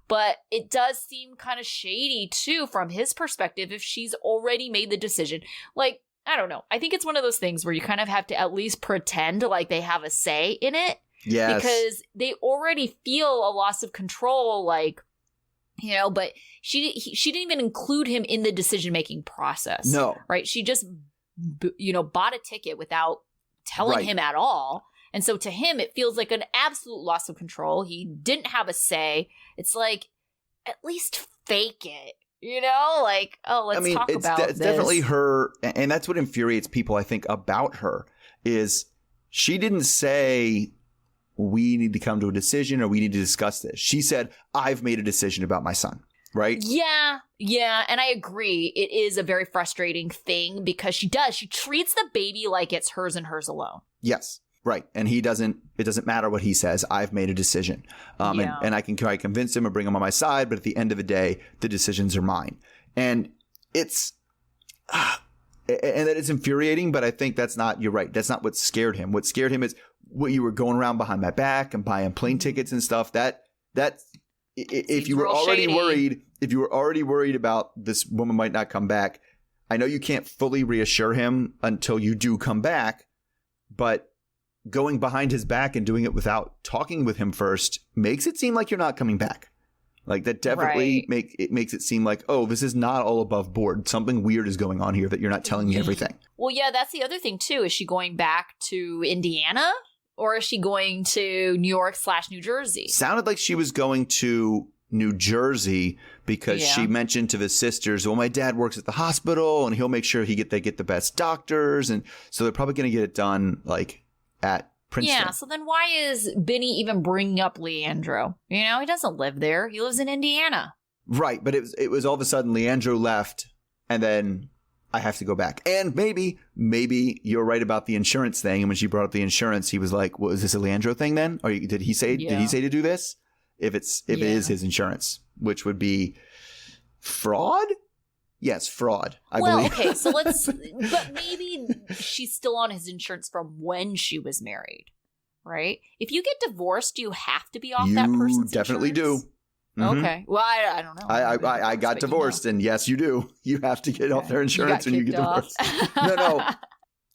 But it does seem kind of shady, too, from his perspective, if she's already made the decision. Like, I don't know. I think it's one of those things where you kind of have to at least pretend like they have a say in it. Yes. Because they already feel a loss of control, like, but she didn't even include him in the decision-making process. No. Right? She just, bought a ticket without telling him at all. And so to him, it feels like an absolute loss of control. He didn't have a say. It's like, at least fake it. Like, let's talk about this. It's definitely her, and that's what infuriates people, I think, about her, is she didn't say, we need to come to a decision or we need to discuss this. She said, I've made a decision about my son, right? Yeah. And I agree. It is a very frustrating thing because she treats the baby like it's hers and hers alone. Yes. Right. And it doesn't matter what he says. I've made a decision. And I can try to convince him or bring him on my side. But at the end of the day, the decisions are mine. And it's and that it's infuriating. But I think you're right. That's not what scared him. What scared him is what you were going around behind my back and buying plane tickets and stuff. If you were already worried about this woman might not come back, I know you can't fully reassure him until you do come back. But going behind his back and doing it without talking with him first makes it seem like you're not coming back. Like, that definitely makes it seem like, oh, this is not all above board. Something weird is going on here that you're not telling me everything. Well, yeah, that's the other thing, too. Is she going back to Indiana or is she going to New York/New Jersey? Sounded like she was going to New Jersey because she mentioned to the sisters, well, my dad works at the hospital and he'll make sure they get the best doctors. And so they're probably going to get it done like at Princeton. Yeah, so then why is Benny even bringing up Leandro? He doesn't live there. He lives in Indiana. Right, but it was all of a sudden Leandro left and then I have to go back. And maybe you're right about the insurance thing. And when she brought up the insurance, he was like, "Well, is this a Leandro thing then? Or did he say to do this? If it is his insurance, which would be fraud? Yes, fraud. I believe. Okay, so but maybe she's still on his insurance from when she was married, right? If you get divorced, do you have to be off that person's definitely insurance? do. Mm-hmm. Okay. Well, I don't know. I got divorced, and yes, you do. You have to get off their insurance when you get divorced. No.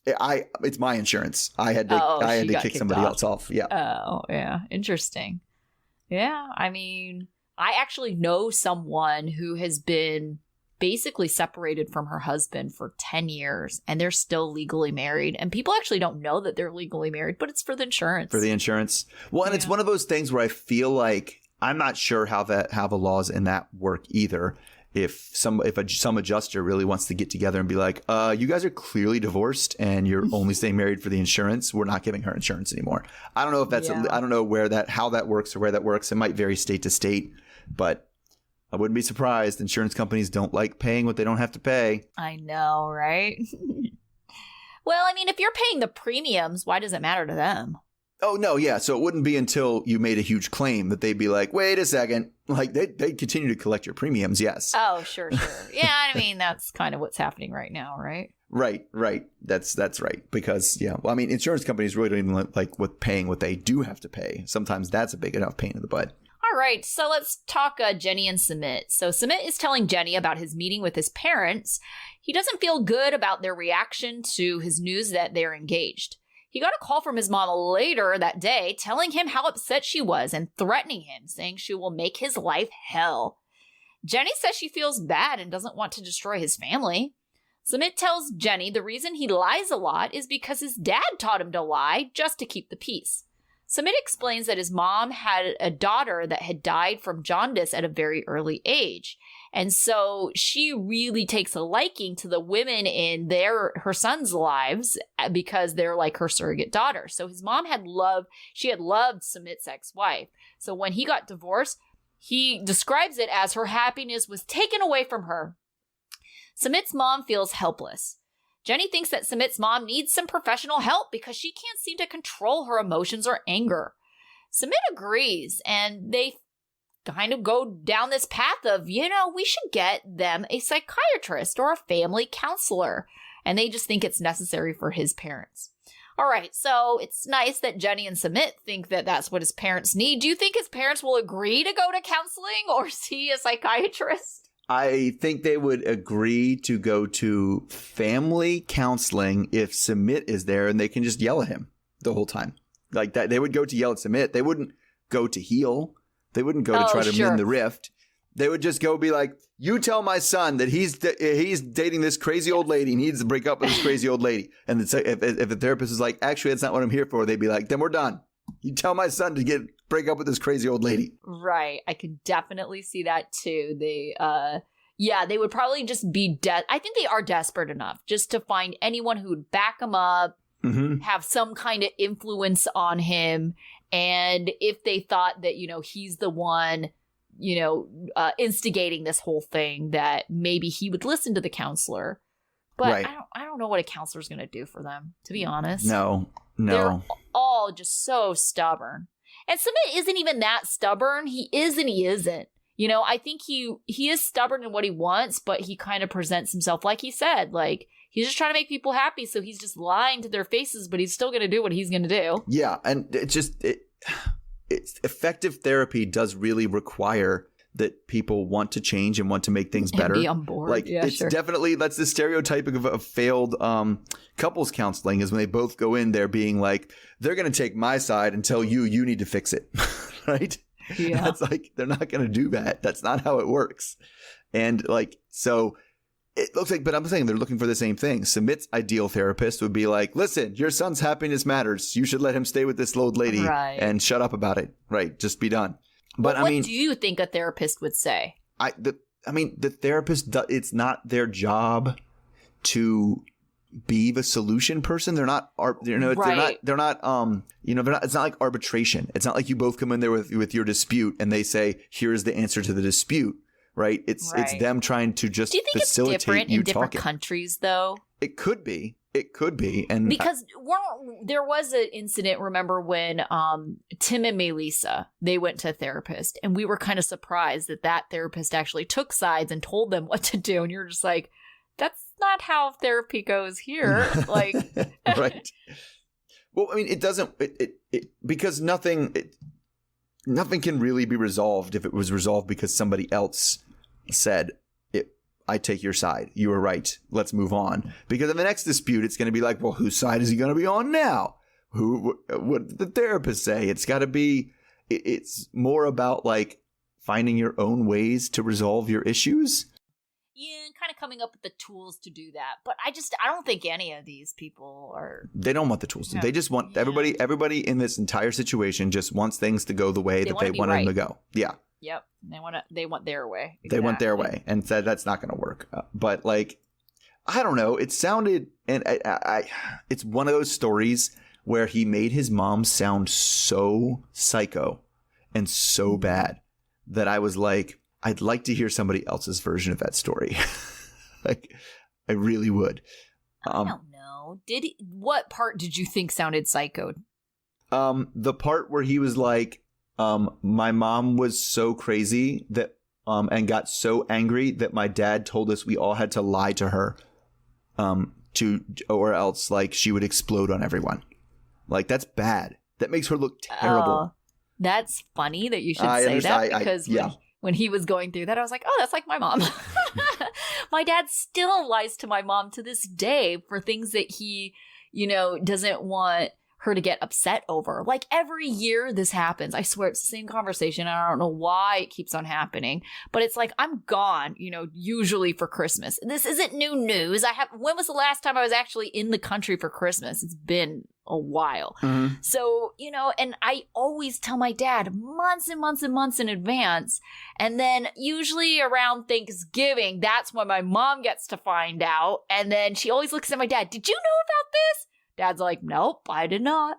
It's my insurance. I had to kick somebody else off. Yeah. Oh, yeah. Interesting. Yeah. I mean, I actually know someone who has been basically separated from her husband for 10 years, and they're still legally married. And people actually don't know that they're legally married, but it's for the insurance. For the insurance. Well, and it's one of those things where I feel like I'm not sure how the laws in that work either. If some adjuster really wants to get together and be like, you guys are clearly divorced and you're only staying married for the insurance, we're not giving her insurance anymore. I don't know if that's I don't know how that works or where that works. It might vary state to state, but I wouldn't be surprised. Insurance companies don't like paying what they don't have to pay. I know, right? Well, I mean, if you're paying the premiums, why does it matter to them? Oh, no, yeah. So it wouldn't be until you made a huge claim that they'd be like, wait a second. Like, they'd continue to collect your premiums, yes. Oh, sure. Yeah, I mean, that's kind of what's happening right now, right? Right. That's right. Because, well, I mean, insurance companies really don't even like with paying what they do have to pay. Sometimes that's a big enough pain in the butt. All right, so let's talk Jenny and Sumit. So Sumit is telling Jenny about his meeting with his parents. He doesn't feel good about their reaction to his news that they're engaged. He got a call from his mom later that day telling him how upset she was and threatening him, saying she will make his life hell. Jenny says she feels bad and doesn't want to destroy his family. Sumit tells Jenny the reason he lies a lot is because his dad taught him to lie just to keep the peace. Sumit explains that his mom had a daughter that had died from jaundice at a very early age. And so she really takes a liking to the women in her son's lives because they're like her surrogate daughter. So his mom had loved Sumit's ex-wife. So when he got divorced, he describes it as her happiness was taken away from her. Sumit's mom feels helpless. Jenny thinks that Sumit's mom needs some professional help because she can't seem to control her emotions or anger. Sumit agrees, and they kind of go down this path of, we should get them a psychiatrist or a family counselor. And they just think it's necessary for his parents. All right, so it's nice that Jenny and Sumit think that that's what his parents need. Do you think his parents will agree to go to counseling or see a psychiatrist? I think they would agree to go to family counseling if Sumit is there and they can just yell at him the whole time. Like that, they would go to yell at Sumit. They wouldn't go to heal. They wouldn't go to try to mend the rift. They would just go be like, you tell my son that he's dating this crazy old lady. He needs to break up with this crazy old lady. And if the therapist is like, actually, that's not what I'm here for, they'd be like, then we're done. You tell my son to break up with this crazy old lady. Right. I could definitely see that too. They would probably just be I think they are desperate enough just to find anyone who would back him up, have some kind of influence on him. And if they thought that, he's the one, instigating this whole thing, that maybe he would listen to the counselor. But right. I don't know what a counselor's going to do for them, to be honest. No. They're all just so stubborn. And Sumit isn't even that stubborn. He is and he isn't. I think he is stubborn in what he wants, but he kind of presents himself, like he said, like he's just trying to make people happy. So he's just lying to their faces, but he's still going to do what he's going to do. Yeah. And it's effective therapy does really require that people want to change and want to make things better. And be on board. Like definitely, that's the stereotype of failed couples counseling is when they both go in there being like, they're going to take my side and tell you need to fix it. Right. Yeah. That's like, they're not going to do that. That's not how it works. And so it looks like, but I'm saying they're looking for the same thing. Sumit's ideal therapist would be like, listen, your son's happiness matters. You should let him stay with this old lady and shut up about it. Right. Just be done. But what do you think a therapist would say? The therapist, it's not their job to be the solution person. They're not, it's not like arbitration. It's not like you both come in there with your dispute and they say, here's the answer to the dispute. right? It's them trying to just Do you think it's facilitate different you in different talking. countries, though? It could be. And Because there was an incident, remember, when Tim and Melissa, they went to a therapist, and we were kind of surprised that therapist actually took sides and told them what to do. And you're just like, that's not how therapy goes here. Like, right. Well, I mean, it doesn't, because nothing can really be resolved if it was resolved because somebody else said, I take your side. You were right. Let's move on. Because in the next dispute, it's going to be like, well, whose side is he going to be on now? What did the therapist say? It's got to be, it's more about like finding your own ways to resolve your issues. Yeah, kind of coming up with the tools to do that. But I don't think any of these people are. They don't want the tools. They just want everybody in this entire situation just wants things to go the way that they want them to go. Yeah. Yep. They want their way. Exactly. They want their way, and said that's not going to work. But like, I don't know. It sounded, and it's one of those stories where he made his mom sound so psycho and so bad that I was like, I'd like to hear somebody else's version of that story. Like, I really would. I don't know. What part did you think sounded psycho? The part where he was like, my mom was so crazy that and got so angry that my dad told us we all had to lie to her or else like she would explode on everyone. Like, that's bad. That makes her look terrible. That's funny that you should say that, because when he was going through that, I was like, oh, that's like my mom. My dad still lies to my mom to this day for things that he, doesn't want her to get upset over. Like, every year this happens. I swear it's the same conversation. And I don't know why it keeps on happening, but it's like, I'm gone, usually for Christmas. This isn't new news. When was the last time I was actually in the country for Christmas? It's been a while. Mm-hmm. So, and I always tell my dad months and months and months in advance. And then usually around Thanksgiving, that's when my mom gets to find out. And then she always looks at my dad. Did you know about this? Dad's like, nope, I did not.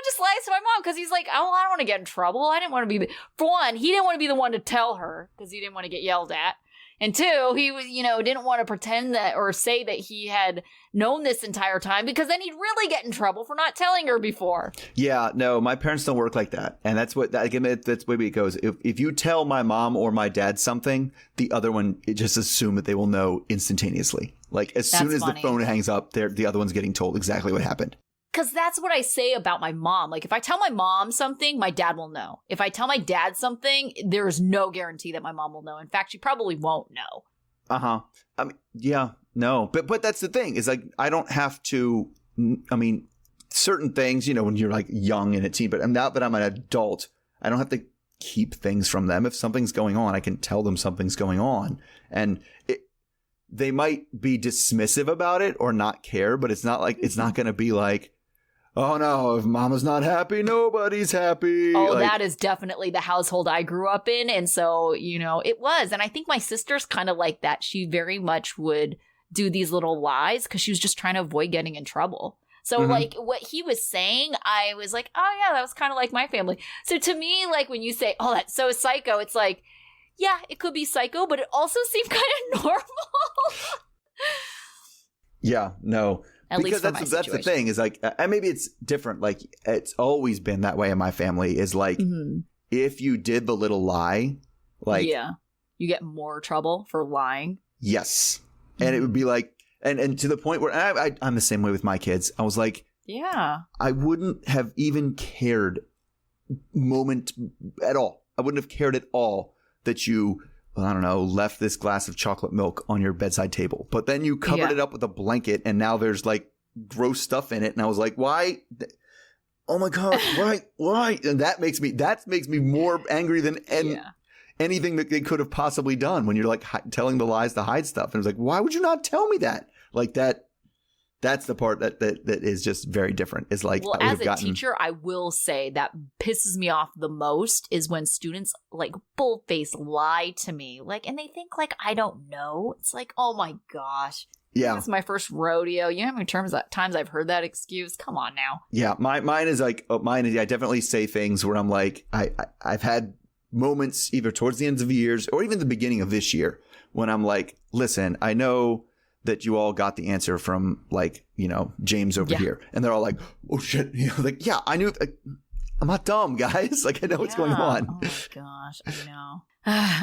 Just lies to my mom because he's like, oh, I don't want to get in trouble. I didn't want to be, for one, he didn't want to be the one to tell her because he didn't want to get yelled at. And two, he was, didn't want to pretend that or say that he had known this entire time because then he'd really get in trouble for not telling her before. Yeah, no, my parents don't work like that. And that's the way it goes. If you tell my mom or my dad something, the other one, just assume that they will know instantaneously. Like, as soon as the phone hangs up, the other one's getting told exactly what happened. Because that's what I say about my mom. Like, if I tell my mom something, my dad will know. If I tell my dad something, there's no guarantee that my mom will know. In fact, she probably won't know. Uh-huh. I mean, yeah, no. But that's the thing, is like, I don't have to, certain things, when you're like young and a teen, but now that I'm an adult, I don't have to keep things from them. If something's going on, I can tell them something's going on. And they might be dismissive about it or not care, but it's not going to be like, oh no, if mama's not happy, nobody's happy. Oh, that is definitely the household I grew up in. And so, it was. And I think my sister's kind of like that. She very much would do these little lies because she was just trying to avoid getting in trouble. So like what he was saying, I was like, oh yeah, that was kind of like my family. So to me, like when you say, oh, that's so psycho, it's like, yeah, it could be psycho, but it also seemed kind of normal. Yeah, no. At because that's the thing is like, and maybe it's different. Like, it's always been that way in my family is like, if you did the little lie, like, yeah, you get more trouble for lying. Yes. And it would be like, and to the point where I'm the same way with my kids. I was like, yeah, I wouldn't have even cared moment at all. I wouldn't have cared at all that you, I don't know, left this glass of chocolate milk on your bedside table. But then you covered it up with a blanket and now there's like gross stuff in it. And I was like, why? Oh my God, why? And that makes me more angry than anything that they could have possibly done when you're like telling the lies to hide stuff. And it was like, why would you not tell me that? Like that's the part that is just very different. Is like, well, as a teacher, I will say that pisses me off the most is when students like bull-face lie to me, like, and they think like I don't know. It's like, oh my gosh, yeah, this is my first rodeo. You know how many times I've heard that excuse? Come on now. Yeah, mine is I definitely say things where I'm like, I've had moments either towards the ends of the years or even the beginning of this year when I'm like, listen, I know that you all got the answer from like, James over here. And they're all like, oh shit. Like, yeah, I knew. I'm not dumb, guys. Like, I know what's going on. Oh my gosh, I know.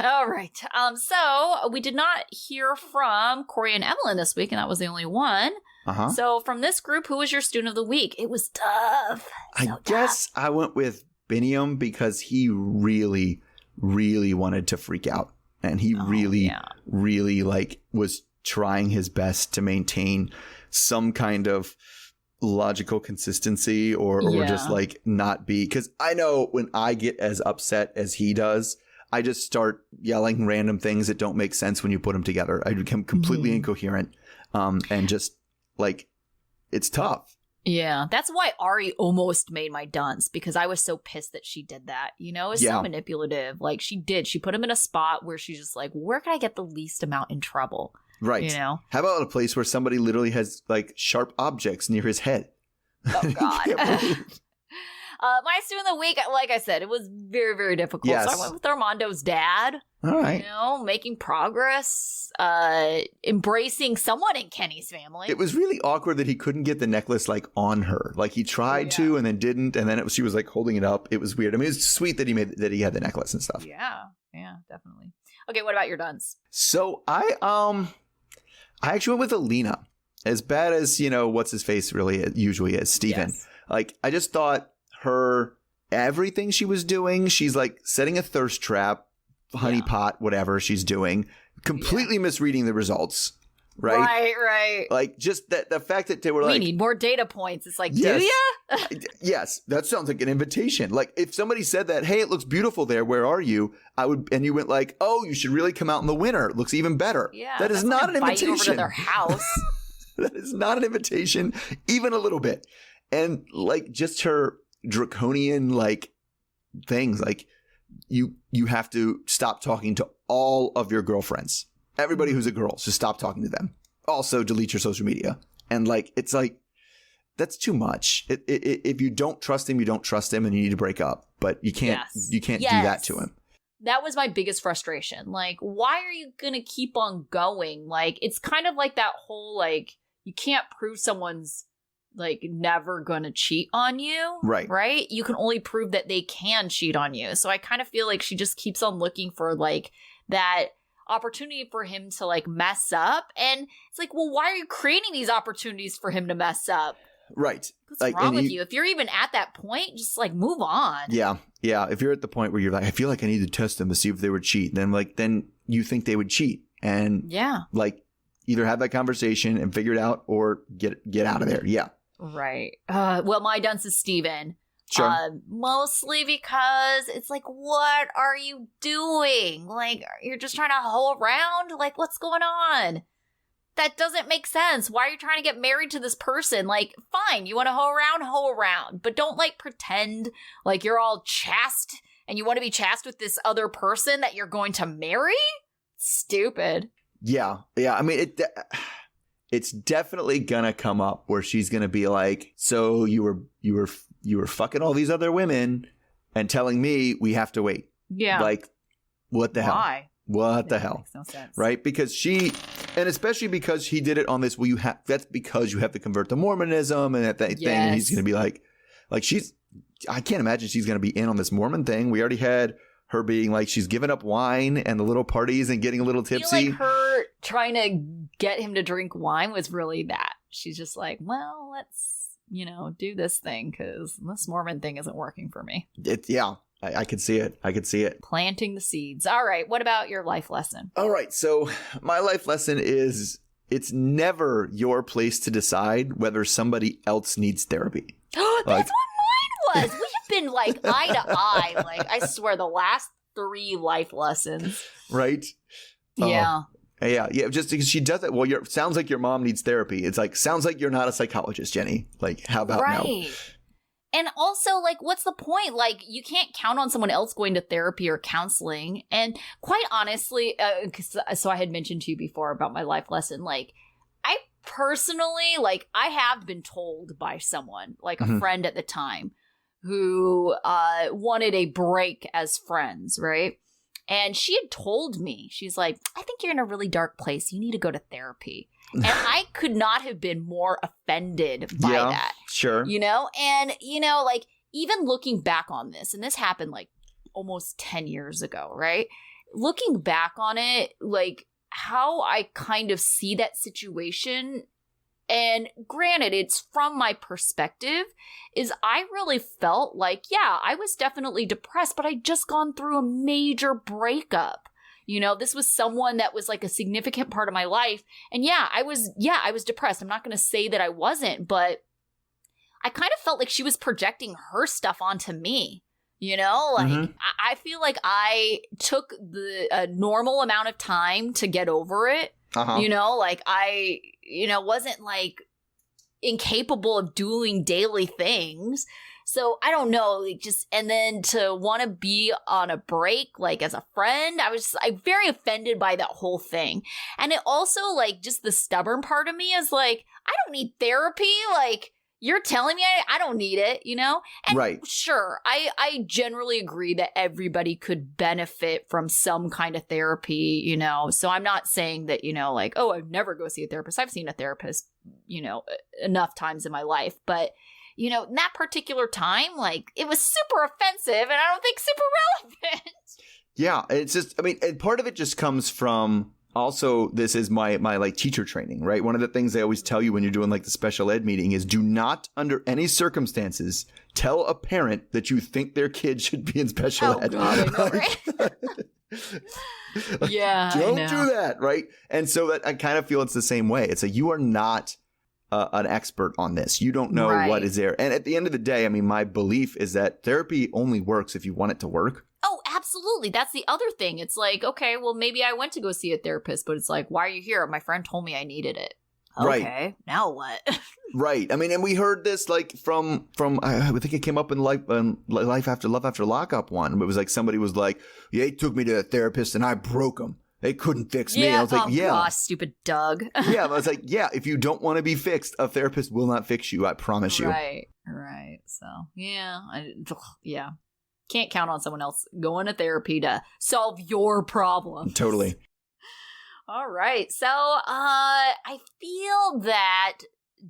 All right. So we did not hear from Corey and Evelyn this week, and that was the only one. Uh-huh. So from this group, who was your student of the week? It was tough. I guess I went with Biniam because he really, really wanted to freak out. And he really like was trying his best to maintain some kind of logical consistency or just like not be, because I know when I get as upset as he does, I just start yelling random things that don't make sense when you put them together. I become completely incoherent and just like it's tough. Yeah, that's why Ari almost made my dunce, because I was so pissed that she did that. It's so manipulative. Like she put him in a spot where she's just like, where can I get the least amount in trouble? Right. How about a place where somebody literally has like sharp objects near his head? Oh, God. My student of the week, like I said, it was very, very difficult. Yes. So I went with Armando's dad. All right. Making progress, embracing someone in Kenny's family. It was really awkward that he couldn't get the necklace like on her. Like he tried to and then didn't. And then she was like holding it up. It was weird. I mean, it's sweet that he had the necklace and stuff. Yeah, definitely. Okay, what about your dunce? So I actually went with Alina. As bad as, what's his face really usually is, Steven. Yes. Like, I just thought everything she was doing, she's like setting a thirst trap, honeypot, whatever she's doing, completely misreading the results. Right. Like just the fact that they were we need more data points. It's like, yes, do ya? Yes, that sounds like an invitation. Like if somebody said that, hey, it looks beautiful there. Where are you? And you went like, oh, you should really come out in the winter. It looks even better. Yeah, that is not an invitation. Over to their house. That is not an invitation, even a little bit. And like just her draconian like things, like you have to stop talking to all of your girlfriends. Everybody who's a girl, just stop talking to them. Also, delete your social media. And like, it's like, that's too much. If you don't trust him, you don't trust him, and you need to break up. But you can't do that to him. That was my biggest frustration. Like, why are you gonna keep on going? Like, it's kind of like that whole like, you can't prove someone's like never gonna cheat on you. Right? You can only prove that they can cheat on you. So I kind of feel like she just keeps on looking for like that opportunity for him to like mess up. And it's like, well, why are you creating these opportunities for him to mess up? Right. What's wrong with you? If you're even at that point, just like move on. Yeah. If you're at the point where you're like, I feel like I need to test them to see if they would cheat, then you think they would cheat. And like either have that conversation and figure it out or get out of there. Yeah. Right. Well, my dunce is Steven. Sure. Mostly because it's like, what are you doing? Like, you're just trying to hoe around? Like, what's going on? That doesn't make sense. Why are you trying to get married to this person? Like, fine, you want to hoe around. But don't, like, pretend like you're all chaste and you want to be chaste with this other person that you're going to marry? Stupid. Yeah. I mean, it's definitely gonna come up where she's gonna be like, so you were fucking all these other women and telling me we have to wait. Yeah. Like, what the hell? Why? What the hell? Makes no sense. Right? Because and especially because he did it on this, that's because you have to convert to Mormonism and that thing. And he's going to be like I can't imagine she's going to be in on this Mormon thing. We already had her being like, she's giving up wine and the little parties and getting a little tipsy. I feel like her trying to get him to drink wine was really that. She's just like, well, let's, do this thing because this Mormon thing isn't working for me. I could see it. Planting the seeds. All right. What about your life lesson? All right. So my life lesson is it's never your place to decide whether somebody else needs therapy. That's what mine was. We have been like eye to eye. Like, I swear, the last 3 life lessons. Right? Yeah. Yeah. Just because she does it. Well, sounds like your mom needs therapy. It's like, sounds like you're not a psychologist, Jenny. Like, how about no? And also, like, what's the point? Like, you can't count on someone else going to therapy or counseling. And quite honestly, so I had mentioned to you before about my life lesson. Like, I personally, like, I have been told by someone, like a friend at the time, who wanted a break as friends, right? And she had told me, she's like, I think you're in a really dark place. You need to go to therapy. And I could not have been more offended by that. Sure. You know? And, you know, like, even looking back on this, and this happened like almost 10 years ago, right? Looking back on it, like, how I kind of see that situation, and granted, it's from my perspective, is I really felt like, yeah, I was definitely depressed, but I'd just gone through a major breakup. You know, this was someone that was like a significant part of my life. And I was depressed. I'm not going to say that I wasn't, but I kind of felt like she was projecting her stuff onto me. You know, like, I feel like I took a normal amount of time to get over it. You know, like, I, you know, wasn't like incapable of doing daily things. So I don't know, like, just, and then to want to be on a break, like, as a friend, I'm very offended by that whole thing. And it also, like, just the stubborn part of me is like, I don't need therapy. Like, you're telling me I don't need it, you know? And right. Sure, I generally agree that everybody could benefit from some kind of therapy, you know? So I'm not saying that, you know, like, oh, I'd never go see a therapist. I've seen a therapist, you know, enough times in my life. But, you know, in that particular time, like, it was super offensive and I don't think super relevant. Yeah, it's just, I mean, and part of it just comes from, also, this is my like teacher training, right? One of the things they always tell you when you're doing like the special ed meeting is do not under any circumstances tell a parent that you think their kid should be in special ed. God, I know, right? Yeah, don't do that, right? And so that I kind of feel it's the same way. It's like you are not an expert on this. You don't know what is there. And at the end of the day, I mean, my belief is that therapy only works if you want it to work. Oh, absolutely. That's the other thing. It's like, okay, well, maybe I went to go see a therapist, but it's like, why are you here? My friend told me I needed it. Okay, now what? Right. I mean, and we heard this like from I think it came up in Life After Love After Lockup one. It was like somebody was like, yeah, he took me to a therapist and I broke him. They couldn't fix me. I was like, gosh, stupid Doug. Yeah, I was like, yeah, if you don't want to be fixed, a therapist will not fix you. I promise you. Right. So, yeah. Can't count on someone else going to therapy to solve your problem. Totally. All right. So I feel that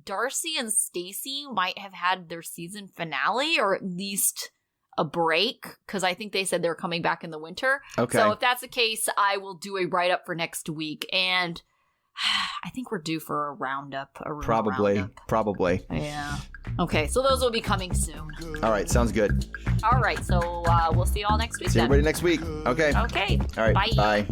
Darcy and Stacy might have had their season finale, or at least a break, because I think they said they're coming back in the winter. Okay. So if that's the case, I will do a write-up for next week. And I think we're due for a roundup. Probably. Yeah. Okay, so those will be coming soon. All right, sounds good. All right, so we'll see you all next week. See everybody next week. Okay. Okay. All right. Bye.